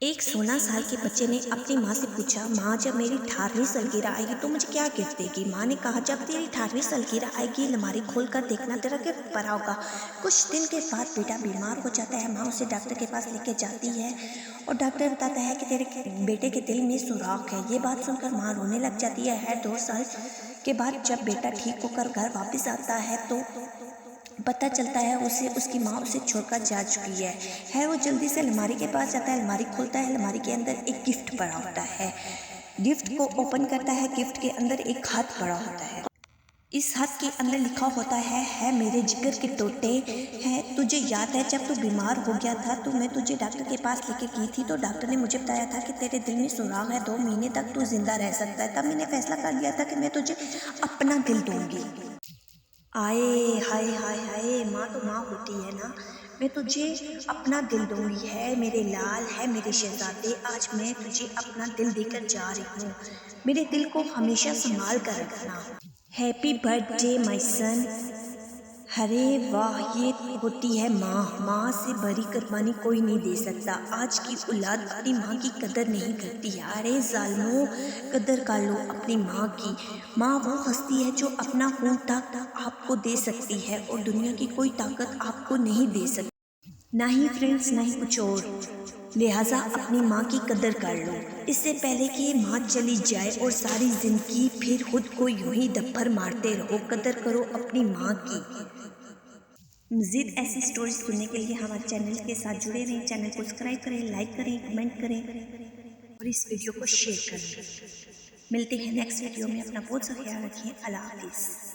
एक 16 साल के बच्चे ने अपनी माँ से पूछा, माँ जब मेरी 18वीं सालगिरह आएगी तो मुझे क्या गिफ्ट देगी। माँ ने कहा, जब तेरी 18वीं सालगिरह आएगी अलमारी खोल कर देखना, तेरा गिफ्ट भरा होगा। कुछ दिन के बाद बेटा बीमार हो जाता है। माँ उसे डॉक्टर के पास लेके जाती है और डॉक्टर बताता है कि तेरे बेटे के दिल में सुराख है। ये बात सुनकर माँ रोने लग जाती है। 2 साल के बाद जब बेटा ठीक होकर घर वापस आता है तो पता चलता है उसे उसकी माँ उसे छोड़कर जा चुकी है। वो जल्दी से अलमारी के पास जाता है, अलमारी खोलता है, अलमारी के अंदर एक गिफ्ट पड़ा होता है। गिफ्ट को ओपन करता है, गिफ्ट के अंदर एक खत पड़ा होता है। इस खत के अंदर लिखा होता है मेरे जिगर के टोटे है, तुझे याद है जब तू बीमार हो गया था तो मैं तुझे डॉक्टर के पास लेके गई थी, तो डॉक्टर ने मुझे बताया था कि तेरे दिल में सुराग है, 2 महीने तक तू जिंदा रह सकता है। तब मैंने फैसला कर लिया था कि मैं तुझे अपना दिल दूंगी। आए हाय हाय हाय, माँ तो माँ होती है ना। मैं तुझे अपना दिल दूंगी, है मेरे लाल, है मेरे शहजादे, आज मैं तुझे अपना दिल देकर जा रही हूँ। मेरे दिल को हमेशा संभाल कर रखना। Happy birthday my son. अरे वाह, ये होती है माँ। माँ से बड़ी कुर्बानी कोई नहीं दे सकता। आज की औलाद अपनी माँ की कदर नहीं करती है। अरे जालिमों, कदर कर लो अपनी माँ की। माँ वो हस्ती है जो अपना खून तक आपको दे सकती है और दुनिया की कोई ताकत आपको नहीं दे सकती, ना ही फ्रेंड्स, ना ही कुछ और। लिहाजा अपनी माँ की कदर कर लो इससे पहले कि माँ चली जाए और सारी जिंदगी फिर खुद को यूं ही दफ्तर मारते रहो। कदर करो अपनी माँ की। मज़ीद ऐसी स्टोरीज सुनने के लिए हमारे चैनल के साथ जुड़े रहें। चैनल को सब्सक्राइब करें, लाइक करें, कमेंट करें और इस वीडियो को शेयर करें। मिलते हैं नेक्स्ट वीडियो में। अपना बहुत सा ख्याल रखिए। अल्लाह हाफिज़।